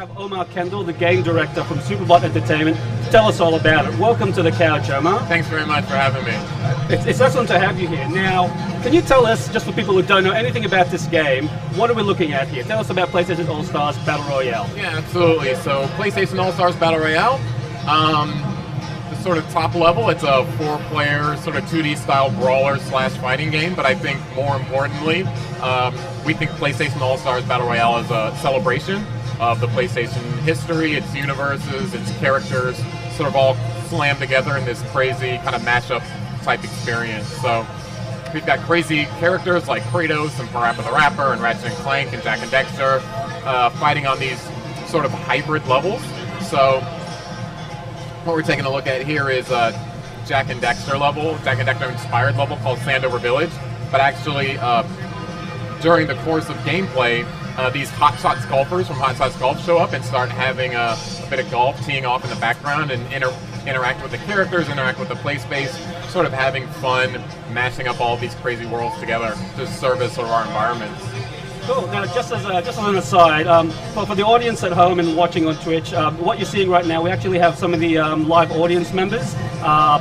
have Omar Kendall, the game director from Superbot Entertainment, to tell us all about it. Welcome to the couch, Omar. Thanks very much for having me. It's excellent to have you here. Now, can you tell us, just for people who don't know anything about this game, what are we looking at here? Tell us about PlayStation All-Stars Battle Royale. Yeah, absolutely. So, PlayStation All-Stars Battle Royale, the sort of top level, it's a 4-player sort of 2D style brawler / fighting game, but I think more importantly, we think PlayStation All-Stars Battle Royale is a celebration of the PlayStation history, its universes, its characters, sort of all slammed together in this crazy kind of mashup type experience. So we've got crazy characters like Kratos and Parappa the Rapper and Ratchet and Clank and Jak and Daxter fighting on these sort of hybrid levels. So what we're taking a look at here is a Jak and Daxter level, Jak and Daxter inspired level called Sandover Village, but actually during the course of gameplay, these Hot Shots golfers from Hot Shots Golf show up and start having a bit of golf, teeing off in the background, and interact with the characters, interact with the play space, sort of having fun, mashing up all these crazy worlds together to service sort of our environments. Cool. Now, just as an aside, for the audience at home and watching on Twitch, what you're seeing right now, we actually have some of the live audience members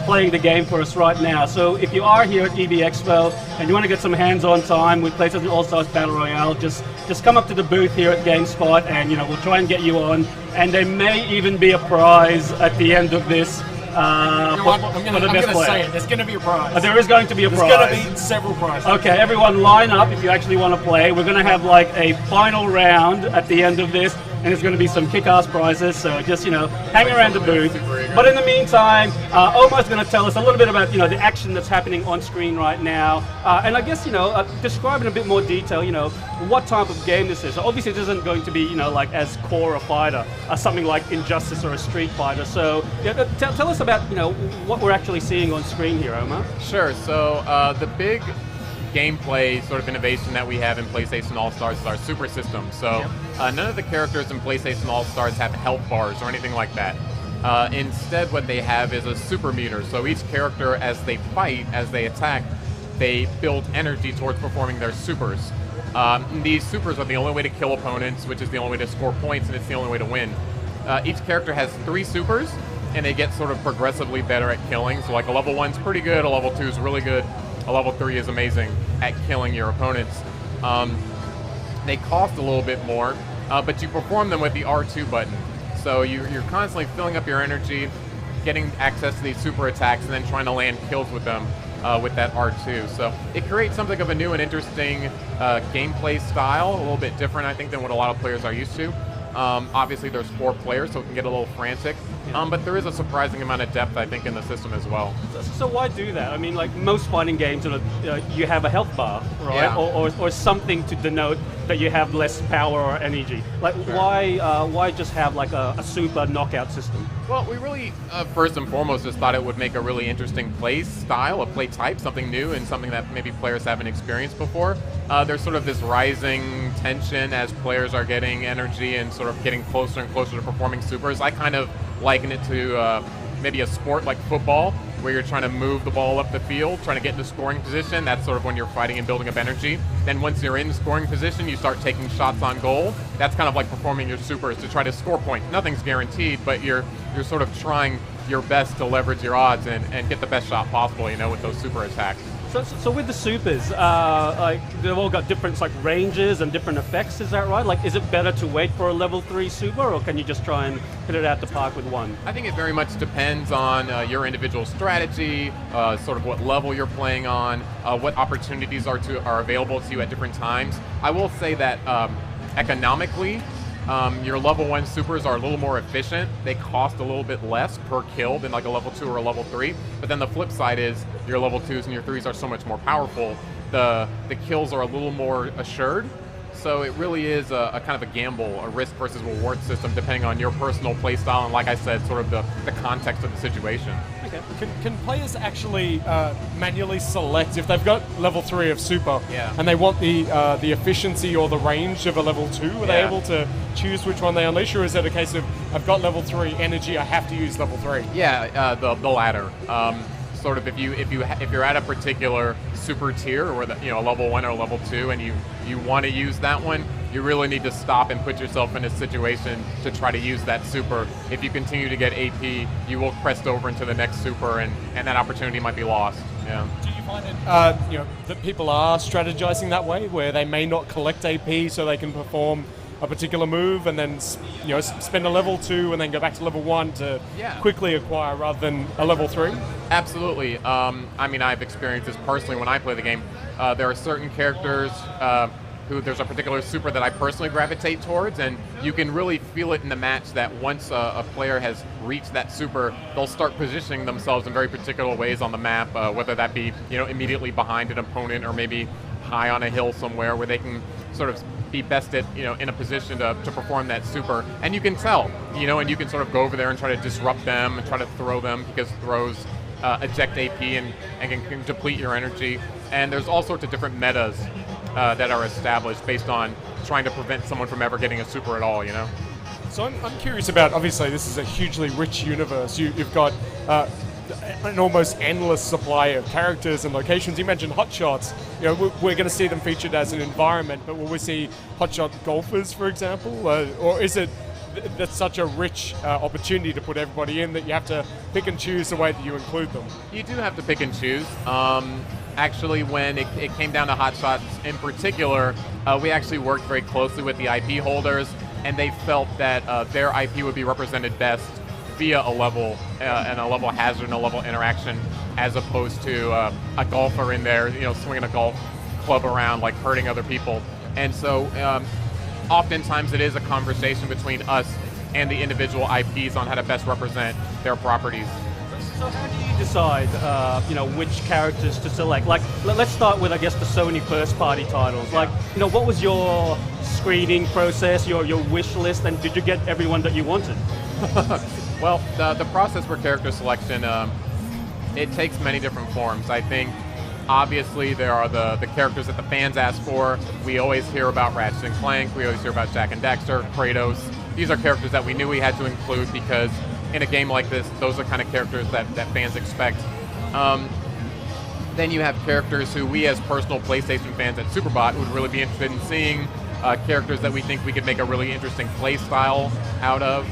playing the game for us right now. So if you are here at EB Expo and you want to get some hands-on time with PlayStation All-Stars Battle Royale, just come up to the booth here at GameSpot, and we'll try and get you on. And there may even be a prize at the end of this. I'm going to say it. There's going to be a prize. There is going to be a prize. There's going to be several prizes. Okay, everyone line up if you actually want to play. We're going to have like a final round at the end of this, and there's going to be some kick-ass prizes, so just, hang around the booth. But in the meantime, Omar's going to tell us a little bit about, the action that's happening on screen right now. And I guess, describe in a bit more detail, what type of game this is. So obviously, this isn't going to be, like as core a fighter as something like Injustice or a Street Fighter. So tell us about, what we're actually seeing on screen here, Omar. Sure. So the big gameplay sort of innovation that we have in PlayStation All-Stars is our super system. So none of the characters in PlayStation All-Stars have health bars or anything like that. Instead, what they have is a super meter. So each character, as they fight, as they attack, they build energy towards performing their supers. These supers are the only way to kill opponents, which is the only way to score points, and it's the only way to win. Each character has 3 supers, and they get sort of progressively better at killing. So like a level 1's pretty good, a level 2 is really good, a level 3 is amazing at killing your opponents. They cost a little bit more, but you perform them with the R2 button. So you're constantly filling up your energy, getting access to these super attacks, and then trying to land kills with them with that R2. So it creates something of a new and interesting gameplay style, a little bit different, I think, than what a lot of players are used to. Obviously, there's 4 players, so it can get a little frantic. But there is a surprising amount of depth, I think, in the system as well. So why do that? I mean, like most fighting games, you have a health bar, right? Yeah. Or something to denote that you have less power or energy. Like, sure. Why just have like a super knockout system? Well, we really, first and foremost, just thought it would make a really interesting play style, a play type, something new and something that maybe players haven't experienced before. There's sort of this rising tension as players are getting energy and sort of getting closer and closer to performing supers. I kind of liken it to maybe a sport like football, where you're trying to move the ball up the field, trying to get into scoring position. That's sort of when you're fighting and building up energy. Then once you're in scoring position, you start taking shots on goal. That's kind of like performing your supers to try to score points. Nothing's guaranteed, but you're sort of trying your best to leverage your odds and get the best shot possible, with those super attacks. So with the supers, like they've all got different ranges and different effects. Is that right? Like, is it better to wait for a level 3 super, or can you just try and hit it out the park with one? I think it very much depends on your individual strategy, sort of what level you're playing on, what opportunities are available to you at different times. I will say that economically, your level 1 supers are a little more efficient. They cost a little bit less per kill than like a level 2 or a level 3. But then the flip side is your level 2s and your 3s are so much more powerful. The kills are a little more assured. So it really is a kind of a gamble, a risk versus reward system, depending on your personal play style and, like I said, sort of the context of the situation. Okay. Can players actually manually select if they've got level 3 of super and they want the efficiency or the range of a level 2? Are they able to choose which one they unleash, or is it a case of I've got level 3 energy, I have to use level 3? Yeah, the latter. Sort of if you're at a particular super tier, or a level 1 or level 2, and you want to use that one, you really need to stop and put yourself in a situation to try to use that super. If you continue to get AP, you will crest over into the next super, and that opportunity might be lost. Yeah. Do you find it, that people are strategizing that way, where they may not collect AP so they can perform a particular move and then spend a level 2 and then go back to level 1 to quickly acquire rather than a level 3? Absolutely. I mean, I've experienced this personally when I play the game. There are certain characters who there's a particular super that I personally gravitate towards, and you can really feel it in the match that once a player has reached that super, they'll start positioning themselves in very particular ways on the map, whether that be immediately behind an opponent or maybe high on a hill somewhere where they can sort of be best at, in a position to perform that super. And you can tell, and you can sort of go over there and try to disrupt them and try to throw them, because throws eject AP and can deplete your energy. And there's all sorts of different metas that are established based on trying to prevent someone from ever getting a super at all, So I'm curious about, obviously this is a hugely rich universe. You've got an almost endless supply of characters and locations. You mentioned hotshots. We're going to see them featured as an environment, but will we see hotshot golfers, for example? Or is it that's such a rich opportunity to put everybody in that you have to pick and choose the way that you include them? You do have to pick and choose. Actually, when it came down to hotshots in particular, we actually worked very closely with the IP holders, and they felt that their IP would be represented best via a level and a level hazard and a level interaction, as opposed to a golfer in there, swinging a golf club around, like hurting other people. And so oftentimes it is a conversation between us and the individual IPs on how to best represent their properties. So how do you decide, which characters to select? Like, let's start with, I guess, the Sony first-party titles. Like, what was your screening process, your wish list, and did you get everyone that you wanted? Well, the process for character selection, it takes many different forms. I think, obviously, there are the characters that the fans ask for. We always hear about Ratchet and Clank. We always hear about Jak and Daxter, Kratos. These are characters that we knew we had to include because in a game like this, those are the kind of characters that fans expect. Then you have characters who we as personal PlayStation fans at Superbot would really be interested in seeing, characters that we think we could make a really interesting play style out of.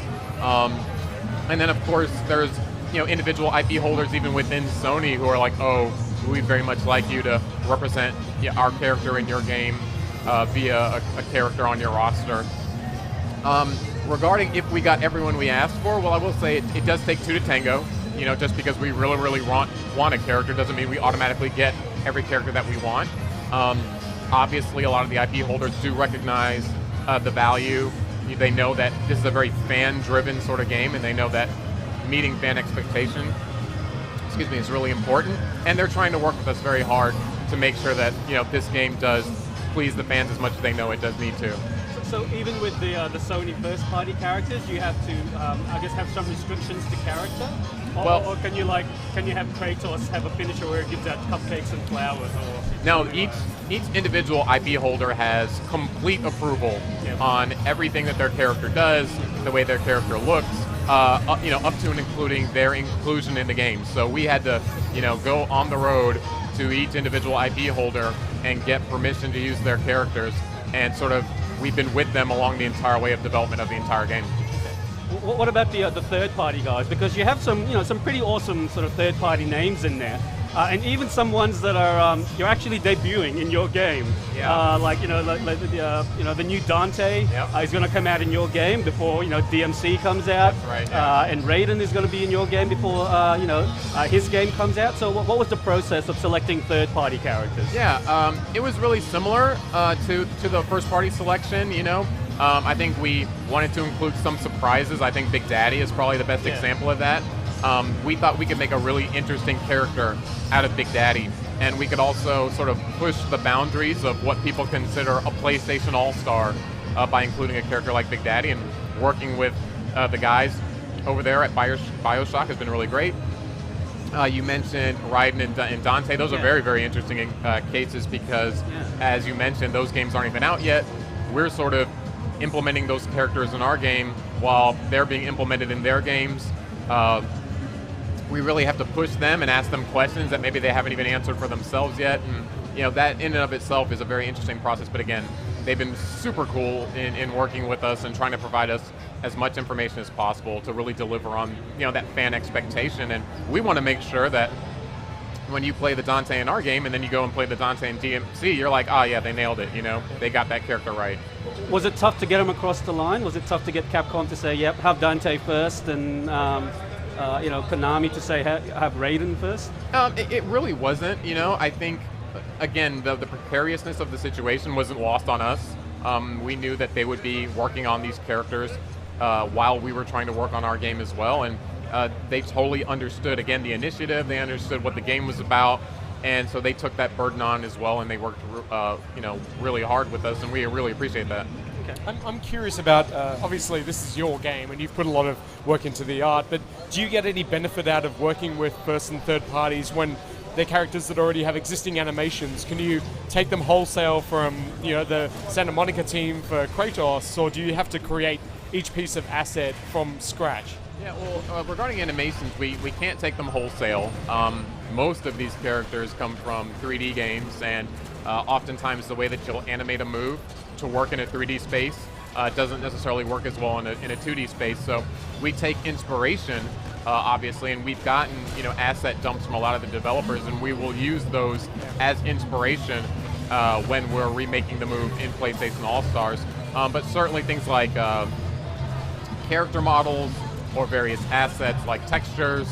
And then of course there's individual IP holders even within Sony who are like, oh, we'd very much like you to represent our character in your game via a character on your roster. Regarding if we got everyone we asked for, well, I will say it does take two to tango. Just because we really, really want a character doesn't mean we automatically get every character that we want. Obviously, a lot of the IP holders do recognize the value. They know that this is a very fan-driven sort of game, and they know that meeting fan expectation, is really important. And they're trying to work with us very hard to make sure that this game does please the fans as much as they know it does need to. So even with the Sony first-party characters, you have to, I guess, have some restrictions to character? Or can you have Kratos have a finisher where it gives out cupcakes and flowers? Or no, each individual IP holder has complete approval on everything that their character does, the way their character looks, up to and including their inclusion in the game. So we had to, go on the road to each individual IP holder and get permission to use their characters, and sort of we've been with them along the entire way of development of the entire game. What about the third-party guys? Because you have some pretty awesome sort of third-party names in there, and even some ones that are you're actually debuting in your game. Yeah. The new Dante is going to come out in your game before DMC comes out. That's right. Yeah. And Raiden is going to be in your game before his game comes out. So what was the process of selecting third-party characters? Yeah, it was really similar to the first-party selection. I think we wanted to include some surprises. I think Big Daddy is probably the best example of that. We thought we could make a really interesting character out of Big Daddy, and we could also sort of push the boundaries of what people consider a PlayStation All-Star by including a character like Big Daddy, and working with the guys over there at BioShock has been really great. You mentioned Raiden and Dante. Those are very, very interesting cases because, as you mentioned, those games aren't even out yet. We're sort of implementing those characters in our game while they're being implemented in their games. We really have to push them and ask them questions that maybe they haven't even answered for themselves yet, and that in and of itself is a very interesting process. But again, they've been super cool in working with us and trying to provide us as much information as possible to really deliver on that fan expectation. And we want to make sure that when you play the Dante in our game and then you go and play the Dante in DMC, you're like, oh yeah, they nailed it. They got that character right. Was it tough to get them across the line? Was it tough to get Capcom to say, yep, have Dante first, and Konami to say have Raiden first? It really wasn't. I think, again, the precariousness of the situation wasn't lost on us. We knew that they would be working on these characters while we were trying to work on our game as well, and they totally understood, again, the initiative. They understood what the game was about, and so they took that burden on as well, and they worked really hard with us, and we really appreciate that. Okay. I'm curious about, obviously this is your game and you've put a lot of work into the art, but do you get any benefit out of working with first and third parties when they're characters that already have existing animations? Can you take them wholesale from the Santa Monica team for Kratos, or do you have to create each piece of asset from scratch? Yeah, well, regarding animations, we can't take them wholesale. Most of these characters come from 3D games, and oftentimes the way that you'll animate a move to work in a 3D space doesn't necessarily work as well in a 2D space. So we take inspiration, obviously, and we've gotten asset dumps from a lot of the developers, and we will use those as inspiration when we're remaking the move in PlayStation All-Stars. But certainly things like character models or various assets like textures,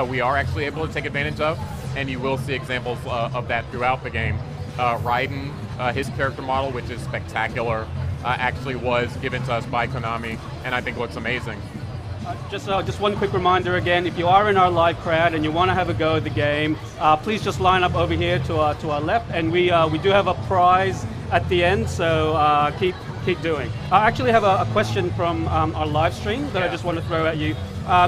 we are actually able to take advantage of, and you will see examples of that throughout the game. Raiden, his character model, which is spectacular, actually was given to us by Konami, and I think looks amazing. Just one quick reminder again, if you are in our live crowd and you want to have a go at the game, please just line up over here to our left, and we do have a prize at the end, so keep doing. I actually have a question from our live stream that I just want to throw at you.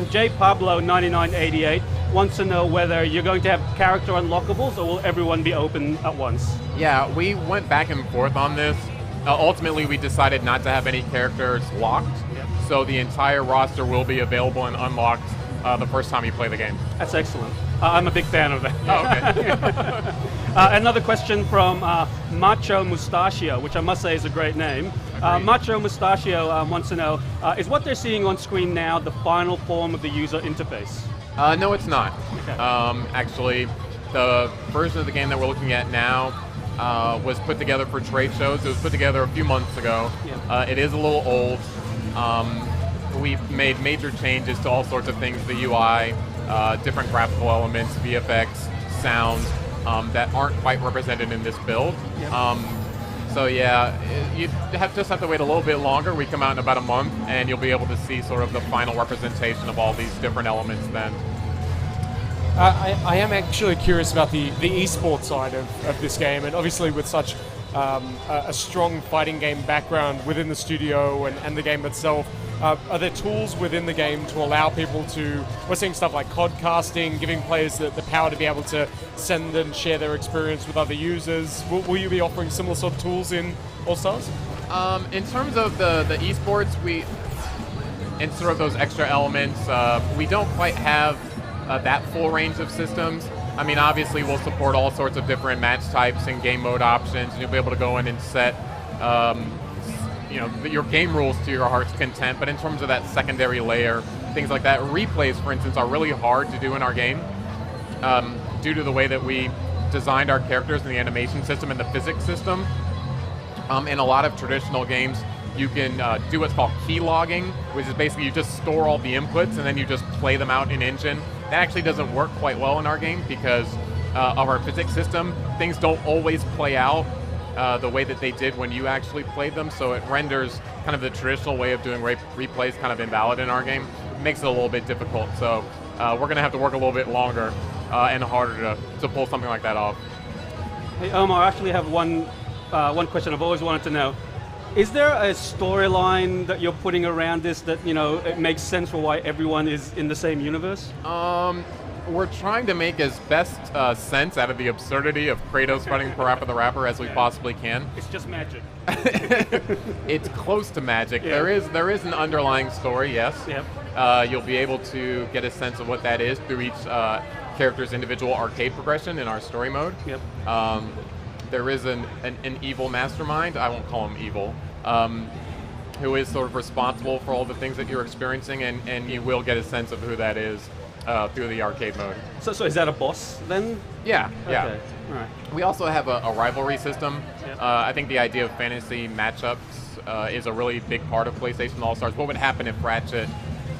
J Pablo 9988 wants to know whether you're going to have character unlockables, or will everyone be open at once? Yeah, we went back and forth on this. Ultimately, we decided not to have any characters locked, so the entire roster will be available and unlocked the first time you play the game. That's excellent. I'm a big fan of that. Oh, okay. Another question from Macho Mustachio, which I must say is a great name. Macho Mustachio wants to know, is what they're seeing on screen now the final form of the user interface? No, it's not. Okay. Actually, the version of the game that we're looking at now was put together for trade shows. It was put together a few months ago. Yeah. It is a little old. We've made major changes to all sorts of things, the UI, different graphical elements, VFX, sound, that aren't quite represented in this build. Yep. So yeah, you just have to wait a little bit longer. We come out in about a month, and you'll be able to see sort of the final representation of all these different elements then. I am actually curious about the esports side of this game, and obviously with such a strong fighting game background within the studio and the game itself, are there tools within the game to allow people to, we're seeing stuff like codcasting, giving players the power to be able to send and share their experience with other users? Will you be offering similar sort of tools in All-Stars? In terms of the esports, and sort of those extra elements, we don't quite have that full range of systems. I mean, obviously we'll support all sorts of different match types and game mode options, and you'll be able to go in and set your game rules to your heart's content. But in terms of that secondary layer, things like that, replays, for instance, are really hard to do in our game due to the way that we designed our characters in the animation system and the physics system. In a lot of traditional games, you can do what's called key logging, which is basically you just store all the inputs and then you just play them out in engine. That actually doesn't work quite well in our game because of our physics system. Things don't always play out the way that they did when you actually played them, so it renders kind of the traditional way of doing replays kind of invalid in our game. It makes it a little bit difficult, so we're going to have to work a little bit longer and harder to pull something like that off. Hey Omar, I actually have one question I've always wanted to know. Is there a storyline that you're putting around this that, it makes sense for why everyone is in the same universe? We're trying to make as best sense out of the absurdity of Kratos fighting Parappa the Rapper as we possibly can. It's just magic. It's close to magic. Yeah. There is an underlying story, yes. Yep. You'll be able to get a sense of what that is through each character's individual arcade progression in our story mode. Yep. there is an evil mastermind. I won't call him evil. Who is sort of responsible for all the things that you're experiencing, and you will get a sense of who that is through the arcade mode. So is that a boss then? Yeah, yeah. Okay. All right. We also have a rivalry system. Yep. I think the idea of fantasy matchups is a really big part of PlayStation All-Stars. What would happen if Ratchet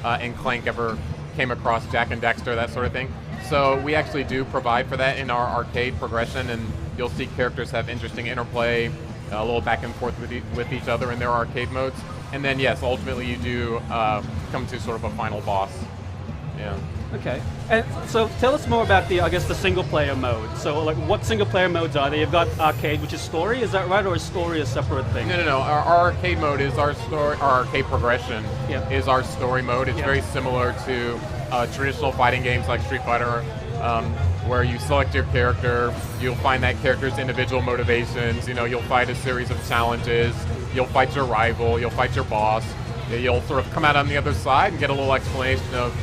and Clank ever came across Jak and Daxter, that sort of thing? So we actually do provide for that in our arcade progression, and you'll see characters have interesting interplay, a little back and forth with each other in their arcade modes. And then, yes, ultimately you do come to sort of a final boss. Yeah. Okay. And so tell us more about the single-player mode. So, like, what single-player modes are there? You've got arcade, which is story, is that right, or is story a separate thing? No. Our arcade mode is our story. Our arcade progression is our story mode. It's very similar to traditional fighting games like Street Fighter, where you select your character, you'll find that character's individual motivations. You know, you'll fight a series of challenges. You'll fight your rival. You'll fight your boss. You'll sort of come out on the other side and get a little explanation of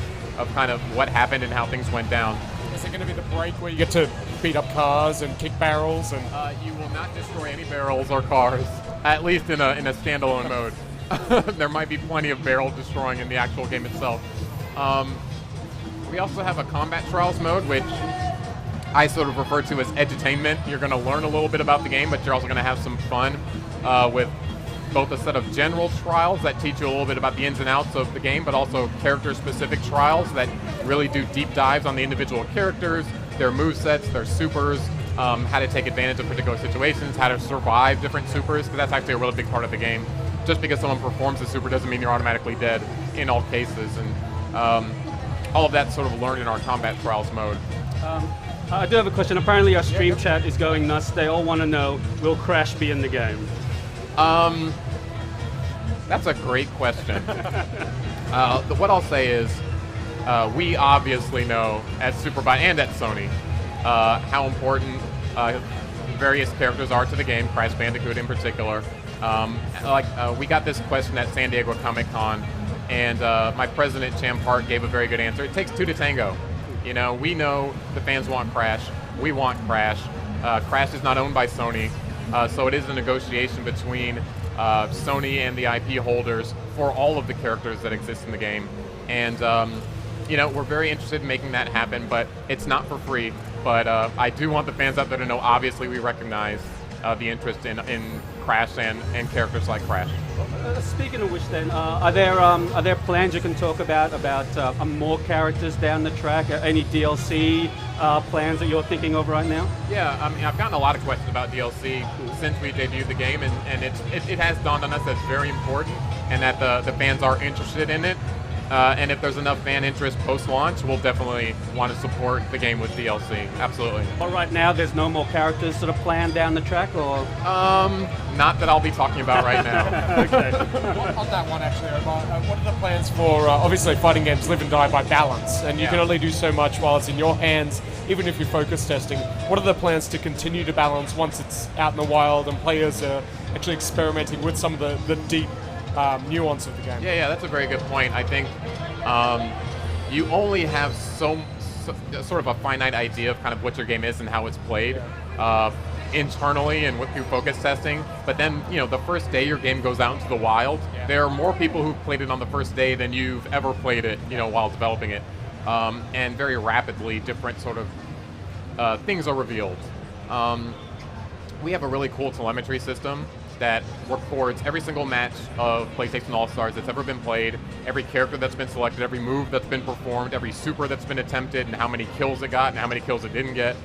kind of what happened and how things went down. Is it going to be the break where you get to beat up cars and kick barrels? And you will not destroy any barrels or cars, at least in a standalone mode. There might be plenty of barrel destroying in the actual game itself. We also have a combat trials mode, which I sort of refer to as edutainment. You're going to learn a little bit about the game, but you're also going to have some fun with both a set of general trials that teach you a little bit about the ins and outs of the game, but also character-specific trials that really do deep dives on the individual characters, their movesets, their supers, how to take advantage of particular situations, how to survive different supers, because that's actually a really big part of the game. Just because someone performs a super doesn't mean you're automatically dead in all cases, and all of that's sort of learned in our combat trials mode. I do have a question. Apparently our stream chat is going nuts. They all want to know, will Crash be in the game? That's a great question. What I'll say is, we obviously know at Superbot and at Sony how important various characters are to the game, Crash Bandicoot in particular. We got this question at San Diego Comic-Con, and my president, Cham Park, gave a very good answer. It takes two to tango. You know, we know the fans want Crash. We want Crash. Crash is not owned by Sony. So it is a negotiation between Sony and the IP holders for all of the characters that exist in the game. And, you know, we're very interested in making that happen, but it's not for free. But I do want the fans out there to know, obviously, we recognize the interest in Crash and characters like Crash. Speaking of which, then, are there plans you can talk about more characters down the track? Any DLC plans that you're thinking of right now? Yeah, I mean, I've gotten a lot of questions about DLC since we debuted the game, and it has dawned on us that it's very important and that the fans are interested in it. And if there's enough fan interest post-launch, we'll definitely want to support the game with DLC. Absolutely. Well, right now, there's no more characters sort of planned down the track, or? Not that I'll be talking about right now. Okay. On that one, actually, Omar, what are the plans for, obviously, fighting games live and die by balance, and you can only do so much while it's in your hands, even if you're focus testing. What are the plans to continue to balance once it's out in the wild and players are actually experimenting with some of the deep nuance of the game? Yeah, that's a very good point. I think you only have sort of a finite idea of kind of what your game is and how it's played internally and through focus testing. But then, you know, the first day your game goes out into the wild, there are more people who've played it on the first day than you've ever played it, you know, while developing it. And very rapidly, different sort of things are revealed. We have a really cool telemetry system that records every single match of PlayStation All-Stars that's ever been played, every character that's been selected, every move that's been performed, every super that's been attempted, and how many kills it got and how many kills it didn't get.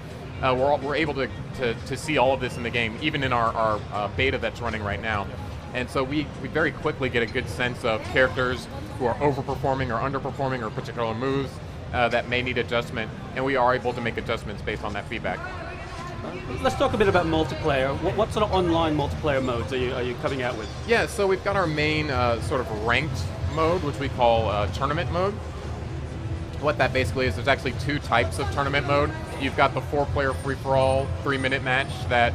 We're able to see all of this in the game, even in our beta that's running right now. And so we very quickly get a good sense of characters who are overperforming or underperforming or particular moves that may need adjustment, and we are able to make adjustments based on that feedback. Let's talk a bit about multiplayer. What sort of online multiplayer modes are you coming out with? Yeah, so we've got our main sort of ranked mode, which we call tournament mode. What that basically is, there's actually two types of tournament mode. You've got the 4-player free-for-all 3-minute match that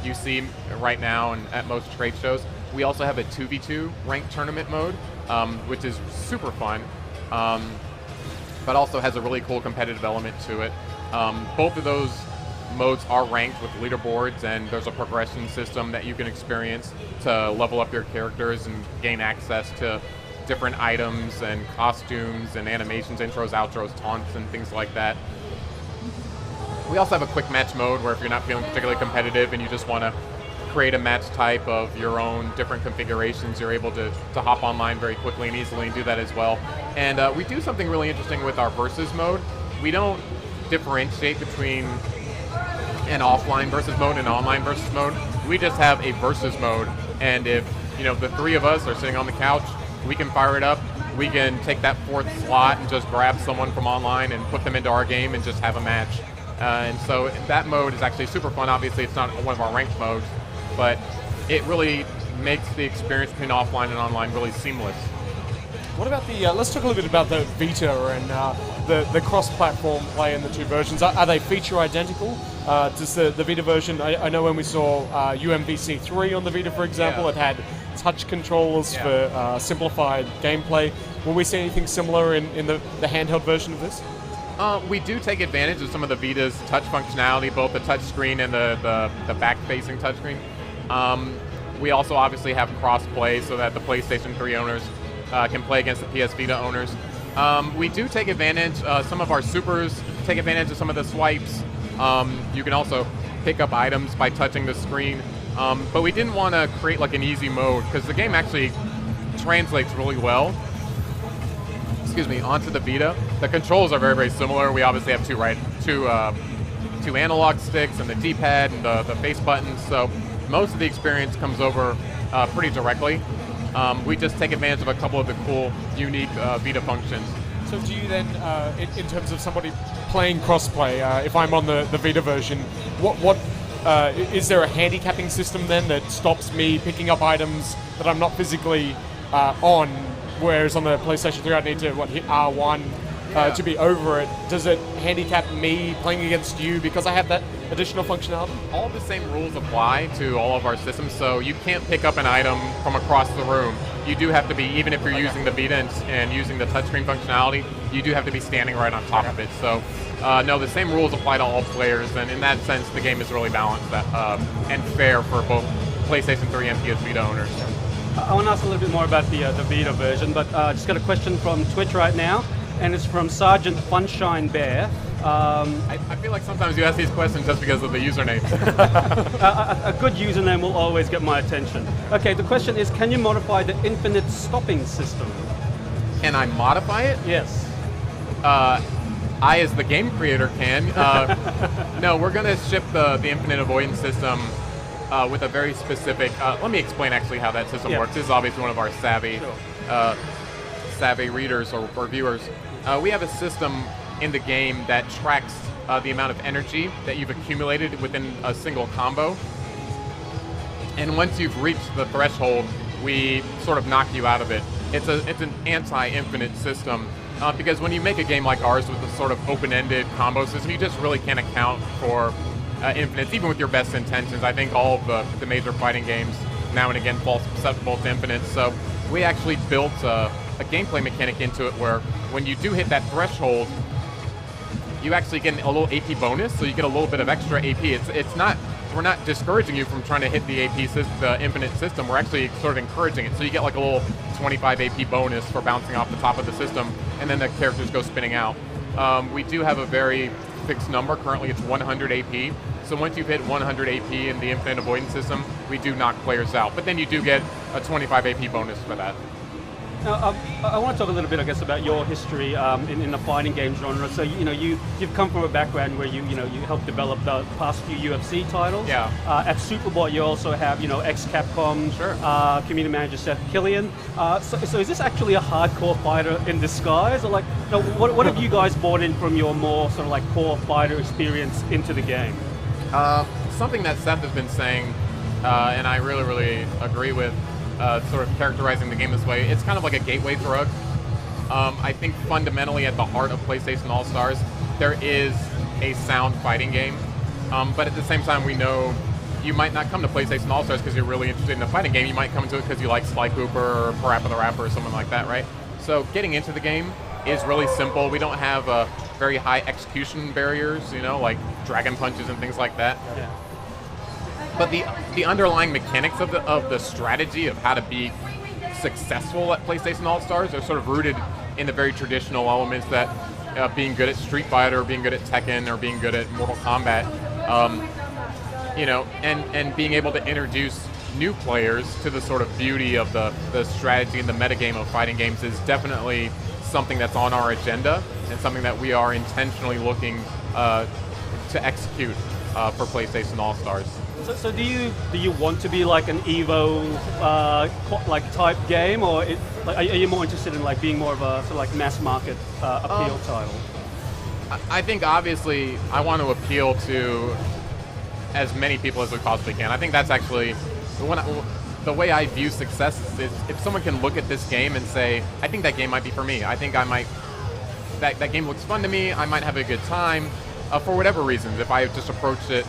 you see right now and at most trade shows. We also have a 2v2 ranked tournament mode, which is super fun, but also has a really cool competitive element to it. Both of those modes are ranked with leaderboards, and there's a progression system that you can experience to level up your characters and gain access to different items and costumes and animations, intros, outros, taunts, and things like that. We also have a quick match mode where if you're not feeling particularly competitive and you just want to create a match type of your own different configurations, you're able to hop online very quickly and easily and do that as well. And we do something really interesting with our versus mode. We don't differentiate between an offline versus mode and online versus mode. We just have a versus mode, and if the three of us are sitting on the couch, we can fire it up. We can take that fourth slot and just grab someone from online and put them into our game and just have a match. And so that mode is actually super fun. Obviously, it's not one of our ranked modes, but it really makes the experience between offline and online really seamless. What about the, let's talk a little bit about the Vita and the cross-platform play in the two versions. Are they feature identical? Does the Vita version, I know when we saw UMVC 3 on the Vita, for example, it had touch controls for simplified gameplay. Will we see anything similar in the handheld version of this? We do take advantage of some of the Vita's touch functionality, both the touch screen and the back-facing touchscreen. We also obviously have cross-play so that the PlayStation 3 owners can play against the PS Vita owners. We do take advantage, some of our supers take advantage of some of the swipes. You can also pick up items by touching the screen. But we didn't want to create like an easy mode because the game actually translates really well onto the Vita. The controls are very, very similar. We obviously have two analog sticks and the D-pad and the face buttons, so most of the experience comes over pretty directly. We just take advantage of a couple of the cool, unique Vita functions. So do you then, in terms of somebody playing crossplay, if I'm on the Vita version, what is there a handicapping system then that stops me picking up items that I'm not physically on? Whereas on the PlayStation 3, I'd need to hit R1 to be over it. Does it handicap me playing against you because I have that additional functionality? All the same rules apply to all of our systems, so you can't pick up an item from across the room. You do have to be, even if you're using the Vita and using the touchscreen functionality, you do have to be standing right on top of it. So, no, the same rules apply to all players, and in that sense, the game is really balanced and fair for both PlayStation 3 and PS Vita owners. I want to ask a little bit more about the Vita version, but just got a question from Twitch right now, and it's from Sergeant Funshine Bear. I feel like sometimes you ask these questions just because of the username. A good username will always get my attention. Okay, the question is, can you modify the infinite stopping system? Can I modify it? Yes. I, as the game creator, can. No, we're going to ship the infinite avoidance system with a very specific, let me explain actually how that system works. This is obviously one of our savvy readers or viewers. We have a system in the game that tracks the amount of energy that you've accumulated within a single combo. And once you've reached the threshold, we sort of knock you out of it. It's an anti-infinite system because when you make a game like ours with a sort of open-ended combo system, you just really can't account for infinites, even with your best intentions. I think all of the major fighting games now and again fall susceptible to infinites. So we actually built a gameplay mechanic into it where when you do hit that threshold, you actually get a little AP bonus, so you get a little bit of extra AP. It's not, we're not discouraging you from trying to hit the AP system, the infinite system. We're actually sort of encouraging it. So you get like a little 25 AP bonus for bouncing off the top of the system, and then the characters go spinning out. We do have a very fixed number. Currently it's 100 AP. So once you've hit 100 AP in the infinite avoidance system, we do knock players out. But then you do get a 25 AP bonus for that. Now, I want to talk a little bit, I guess, about your history in the fighting game genre. So, you've come from a background where you helped develop the past few UFC titles. Yeah. At Superbot, you also have, ex-Capcom community manager Seth Killian. So is this actually a hardcore fighter in disguise, or like, what have you guys brought in from your more sort of like core fighter experience into the game? Something that Seth has been saying, and I really, really agree with. Sort of characterizing the game this way, it's kind of like a gateway drug. I think fundamentally at the heart of PlayStation All-Stars, there is a sound fighting game, but at the same time we know you might not come to PlayStation All-Stars because you're really interested in a fighting game. You might come to it because you like Sly Cooper or Parappa the Rapper or someone like that, right? So getting into the game is really simple. We don't have very high execution barriers, you know, like dragon punches and things like that. Yeah. But the underlying mechanics of the strategy of how to be successful at PlayStation All-Stars are sort of rooted in the very traditional elements that being good at Street Fighter, or being good at Tekken, or being good at Mortal Kombat, you know, and being able to introduce new players to the sort of beauty of the strategy and the metagame of fighting games is definitely something that's on our agenda, and something that we are intentionally looking to execute for PlayStation All-Stars. So do you want to be like an Evo like type game, or are you more interested in like being more of a sort of like mass market appeal title? I think obviously I want to appeal to as many people as we possibly can. I think that's actually the way I view success is if someone can look at this game and say, I think that game might be for me. I think I might, that game looks fun to me. I might have a good time for whatever reasons. If I just approach it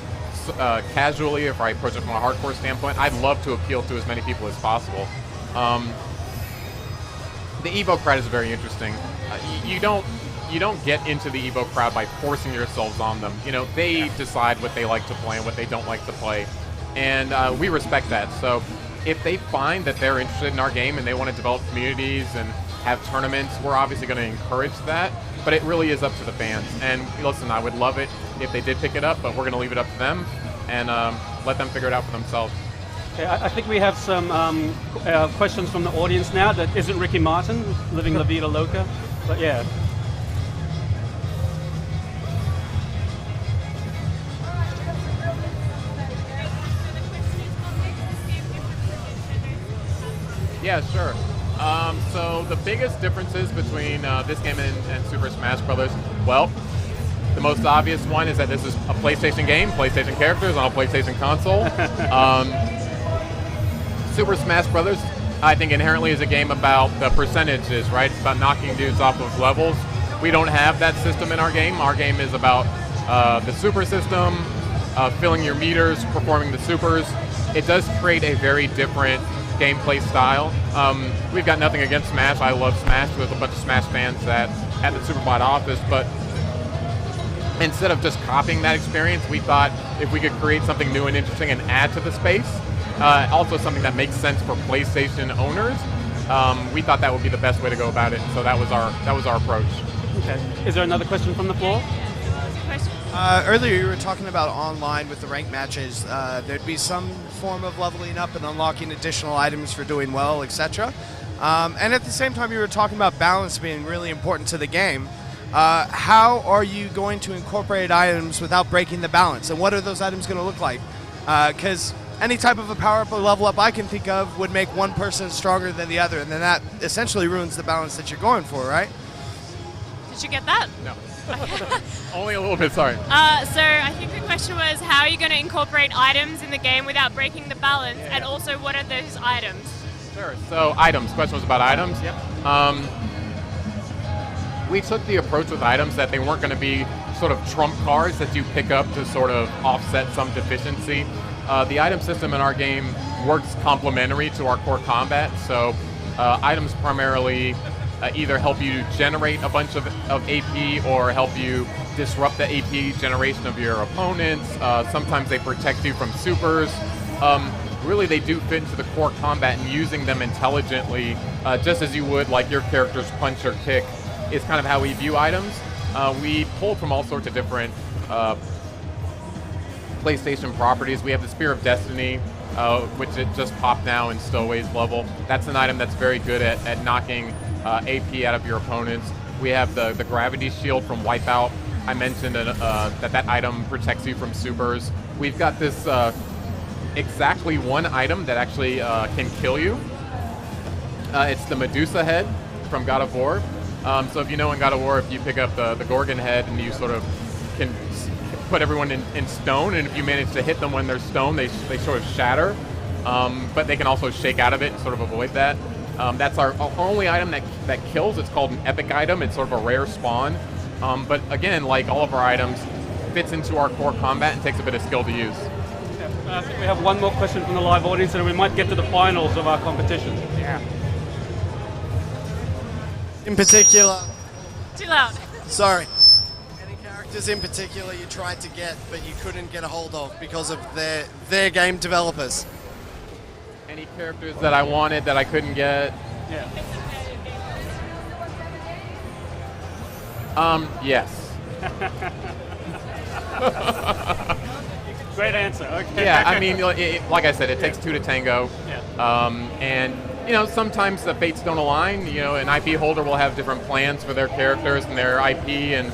casually, if I approach it from a hardcore standpoint, I'd love to appeal to as many people as possible. The Evo crowd is very interesting. You don't get into the Evo crowd by forcing yourselves on them. You know, they decide what they like to play and what they don't like to play, and we respect that. So if they find that they're interested in our game and they want to develop communities and have tournaments, we're obviously going to encourage that. But it really is up to the fans. And listen, I would love it if they did pick it up, but we're going to leave it up to them and let them figure it out for themselves. Okay, I think we have some questions from the audience now that isn't Ricky Martin, living La Vida Loca, but yeah. Yeah, sure. So the biggest differences between this game and Super Smash Bros. Well, the most obvious one is that this is a PlayStation game, PlayStation characters on a PlayStation console. Super Smash Bros. I think inherently is a game about the percentages, right? It's about knocking dudes off of levels. We don't have that system in our game. Our game is about the super system, filling your meters, performing the supers. It does create a very different gameplay style. We've got nothing against Smash. I love Smash. There's a bunch of Smash fans at the Superbot office, but instead of just copying that experience, we thought if we could create something new and interesting and add to the space, also something that makes sense for PlayStation owners, we thought that would be the best way to go about it. So that was our approach. Okay. Is there another question from the floor? Earlier you were talking about online with the ranked matches. There'd be some form of leveling up and unlocking additional items for doing well, etc. And at the same time you were talking about balance being really important to the game. How are you going to incorporate items without breaking the balance? And what are those items going to look like? Because any type of a power-up or level up I can think of would make one person stronger than the other, and then that essentially ruins the balance that you're going for, right? Did you get that? No. Only a little bit, sorry. So I think the question was, how are you going to incorporate items in the game without breaking the balance, and also what are those items? Sure, so items. Question was about items. Yep. We took the approach with items that they weren't going to be sort of trump cards that you pick up to sort of offset some deficiency. The item system in our game works complementary to our core combat, so items primarily either help you generate a bunch of AP or help you disrupt the AP generation of your opponents. Sometimes they protect you from supers. Really, they do fit into the core combat, and using them intelligently, just as you would like your character's punch or kick, is kind of how we view items. We pulled from all sorts of different PlayStation properties. We have the Spear of Destiny, which it just popped now in Stowaway's level. That's an item that's very good at knocking AP out of your opponents. We have the Gravity Shield from Wipeout. I mentioned that item protects you from supers. We've got this exactly one item that actually can kill you. It's the Medusa head from God of War. So if you know in God of War, if you pick up the Gorgon head and you sort of can put everyone in stone, and if you manage to hit them when they're stone, they sort of shatter. But they can also shake out of it and sort of avoid that. That's our only item that kills. It's called an epic item. It's sort of a rare spawn. But again, like all of our items, fits into our core combat and takes a bit of skill to use. I think we have one more question from the live audience, and we might get to the finals of our competition. Yeah. In particular, Too loud. sorry. characters in particular you tried to get but you couldn't get a hold of because of their game developers? Any characters that I wanted that I couldn't get? Yeah. Yes. Great answer. Okay. Yeah, I mean, like I said, it takes two to tango. Yeah. And sometimes the fates don't align. An IP holder will have different plans for their characters and their IP, and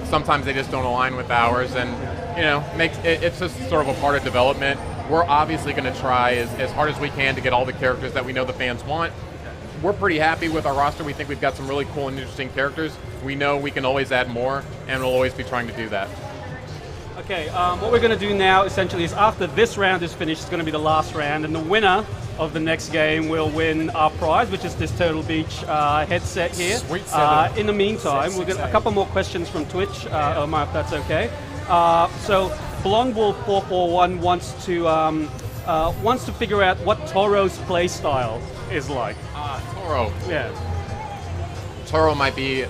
sometimes they just don't align with ours. And it's just sort of a part of development. We're obviously going to try as hard as we can to get all the characters that we know the fans want. We're pretty happy with our roster. We think we've got some really cool and interesting characters. We know we can always add more, and we'll always be trying to do that. Okay, what we're going to do now essentially is after this round is finished, it's going to be the last round, and the winner of the next game will win our prize, which is this Turtle Beach headset here. Sweet setup. In the meantime, we'll get a couple more questions from Twitch, Omar, if that's okay. So Blondwolf 441 wants to figure out what Toro's play style is like. Toro. Yeah. Toro might be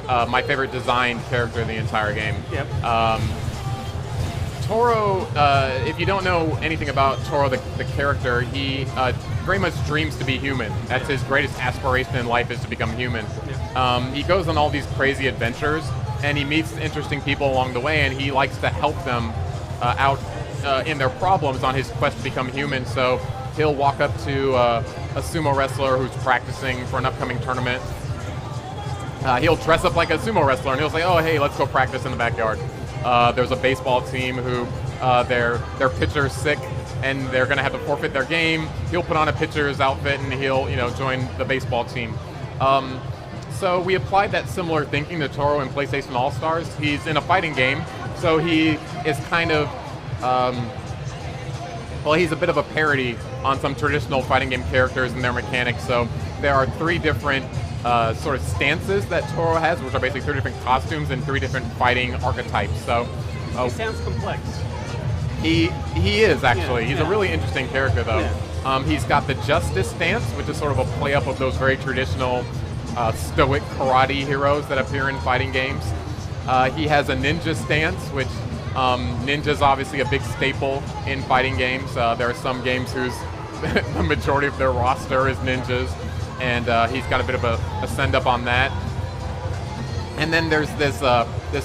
my favorite designed character in the entire game. Yep. Toro, if you don't know anything about Toro, the character, he very much dreams to be human. That's his greatest aspiration in life, is to become human. Yeah. He goes on all these crazy adventures, and he meets interesting people along the way, and he likes to help them out in their problems on his quest to become human. So he'll walk up to a sumo wrestler who's practicing for an upcoming tournament. He'll dress up like a sumo wrestler, and he'll say, "Oh, hey, let's go practice in the backyard." There's a baseball team who their pitcher's sick, and they're going to have to forfeit their game. He'll put on a pitcher's outfit, and he'll join the baseball team. So we applied that similar thinking to Toro in PlayStation All-Stars. He's in a fighting game, so he is kind of he's a bit of a parody on some traditional fighting game characters and their mechanics. So there are 3 different sort of stances that Toro has, which are basically 3 different costumes and 3 different fighting archetypes. So He sounds complex. he is actually. Yeah, He's yeah. a really interesting character, though. Yeah. He's got the Justice stance, which is sort of a play up of those very traditional stoic karate heroes that appear in fighting games. He has a ninja stance, which ninja's obviously a big staple in fighting games. There are some games whose the majority of their roster is ninjas, and he's got a bit of a send up on that. And then there's this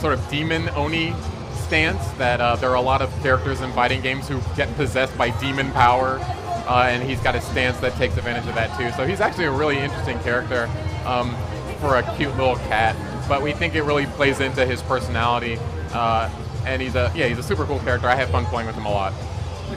sort of demon Oni stance that there are a lot of characters in fighting games who get possessed by demon power, and he's got a stance that takes advantage of that too. So he's actually a really interesting character for a cute little cat, but we think it really plays into his personality, and he's a super cool character. I have fun playing with him a lot.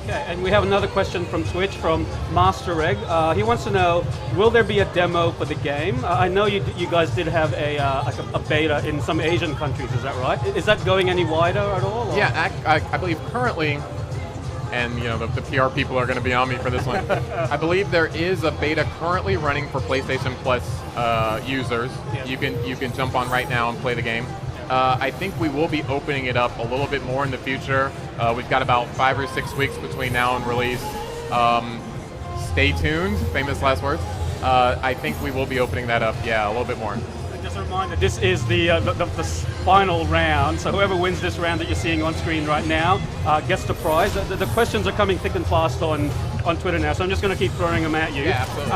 Okay, and we have another question from Twitch from Master Egg. He wants to know, will there be a demo for the game? I know you guys did have a beta in some Asian countries, is that right? Is that going any wider at all? Or? Yeah, I believe currently, and the PR people are going to be on me for this one, I believe there is a beta currently running for PlayStation Plus users. Yeah. You can jump on right now and play the game. I think we will be opening it up a little bit more in the future. We've got about 5 or 6 weeks between now and release. Stay tuned, famous last words. I think we will be opening that up, a little bit more. And just a reminder, this is the final round, so whoever wins this round that you're seeing on screen right now gets the prize. The questions are coming thick and fast on Twitter now, so I'm just going to keep throwing them at you. Yeah, absolutely.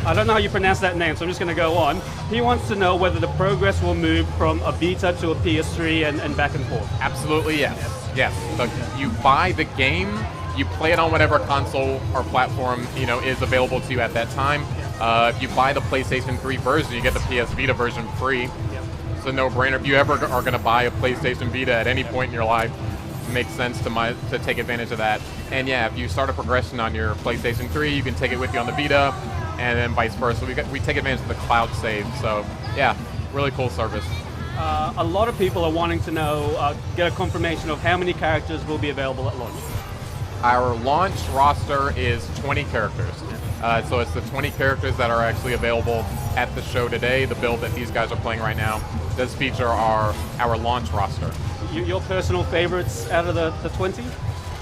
I don't know how you pronounce that name, so I'm just going to go on. He wants to know whether the progress will move from a beta to a PS3 and back and forth. Absolutely, yes. Yes. So you buy the game, you play it on whatever console or platform is available to you at that time. If you buy the PlayStation 3 version, you get the PS Vita version free. Yep. It's a no-brainer. If you ever are going to buy a PlayStation Vita at any point in your life, it makes sense to take advantage of that. And if you start a progression on your PlayStation 3, you can take it with you on the Vita, and then vice versa. We take advantage of the cloud save. So really cool service. A lot of people are wanting to know, get a confirmation of how many characters will be available at launch. Our launch roster is 20 characters. So it's the 20 characters that are actually available at the show today. The build that these guys are playing right now does feature our launch roster. Your personal favorites out of the 20?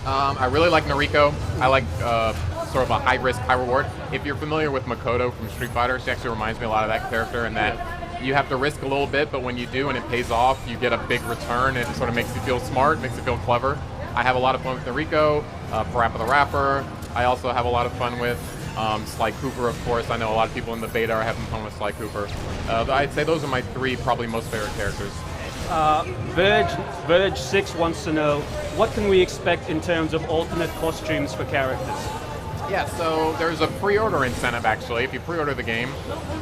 I really like Nariko. I like sort of a high risk, high reward. If you're familiar with Makoto from Street Fighter, she actually reminds me a lot of that character, and that you have to risk a little bit, but when you do and it pays off, you get a big return, and it sort of makes you feel smart, makes you feel clever. I have a lot of fun with Noriko, Parappa the Rapper. I also have a lot of fun with Sly Cooper, of course. I know a lot of people in the beta are having fun with Sly Cooper. I'd say those are my 3 probably most favorite characters. Verge6 wants to know, what can we expect in terms of alternate costumes for characters? Yeah, so there's a pre-order incentive, actually. If you pre-order the game,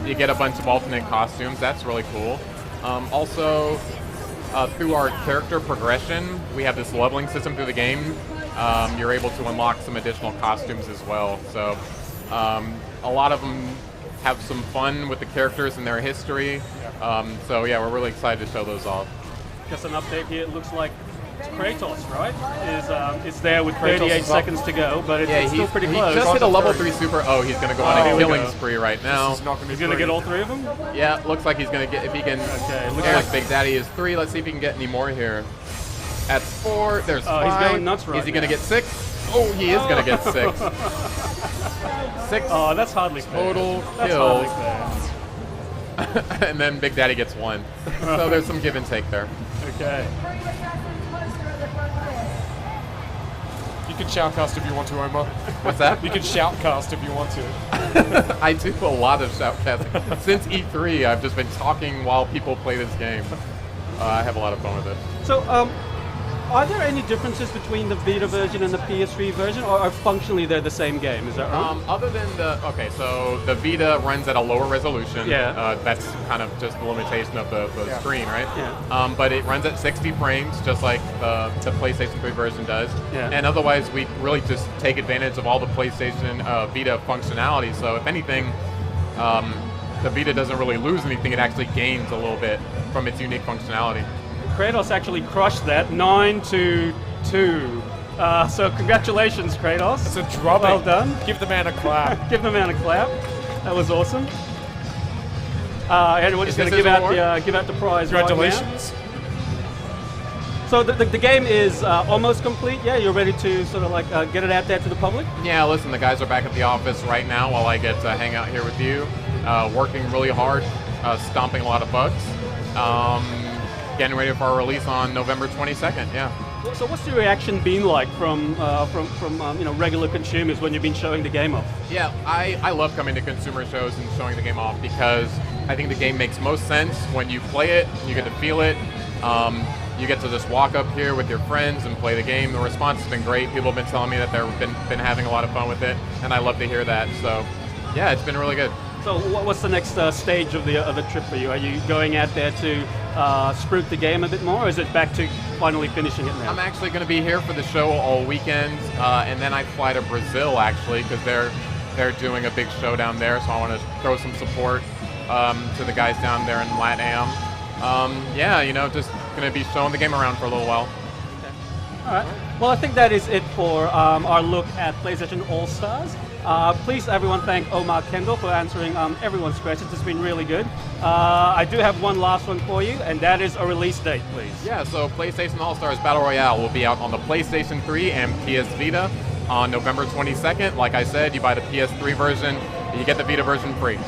you get a bunch of alternate costumes. That's really cool. Also, through our character progression, we have this leveling system through the game. You're able to unlock some additional costumes as well. So a lot of them have some fun with the characters and their history. So yeah, we're really excited to show those off. Just an update here. It looks like Kratos, right? Is there with 38 seconds to go, but it's still pretty close. He just hit a level 3 super. Oh, he's going to go on a killing spree right now. He's going to get all 3 of them? Yeah, looks like he's going to get, if he can. Okay, looks like Big Daddy is 3. Let's see if he can get any more here. At 4, there's 5. He's going nuts right now. Is he going to get 6? Oh, he is going to get 6. 6. Oh, that's hardly total fair. kills. And then Big Daddy gets 1. So there's some give and take there. Okay. You can shoutcast if you want to, Omar. What's that? You can shoutcast if you want to. I do a lot of shoutcasting. Since E3, I've just been talking while people play this game. I have a lot of fun with it. So, are there any differences between the Vita version and the PS3 version, or functionally they're the same game? Is that right? Other than so the Vita runs at a lower resolution. Yeah. That's kind of just the limitation of the screen, right? Yeah. But it runs at 60 frames, just like the PlayStation 3 version does. Yeah. And otherwise, we really just take advantage of all the PlayStation Vita functionality. So if anything, the Vita doesn't really lose anything. It actually gains a little bit from its unique functionality. Kratos actually crushed that, 9-2. So congratulations, Kratos. It's a drubbing. Well done. Give the man a clap. Give the man a clap. That was awesome. And we're just going to give out the prize. Congratulations. Right now. So the game is almost complete. Yeah, you're ready to sort of like get it out there to the public. Yeah, listen, the guys are back at the office right now while I get to hang out here with you, working really hard, stomping a lot of bugs. Getting ready for our release on November 22nd. Yeah. So what's the reaction been like from regular consumers when you've been showing the game off? Yeah, I love coming to consumer shows and showing the game off because I think the game makes most sense when you play it. You get to feel it. You get to just walk up here with your friends and play the game. The response has been great. People have been telling me that they've been having a lot of fun with it, and I love to hear that. So yeah, it's been really good. So what's the next stage of the trip for you? Are you going out there to spruik the game a bit more, or is it back to finally finishing it now? I'm actually going to be here for the show all weekend, and then I fly to Brazil actually because they're doing a big show down there. So I want to throw some support to the guys down there in LATAM. Just going to be showing the game around for a little while. Okay. All right. Well, I think that is it for our look at PlayStation All-Stars. Please, everyone, thank Omar Kendall for answering everyone's questions. It's been really good. I do have one last one for you, and that is a release date, please. Yeah, so PlayStation All-Stars Battle Royale will be out on the PlayStation 3 and PS Vita on November 22nd. Like I said, you buy the PS3 version, you get the Vita version free.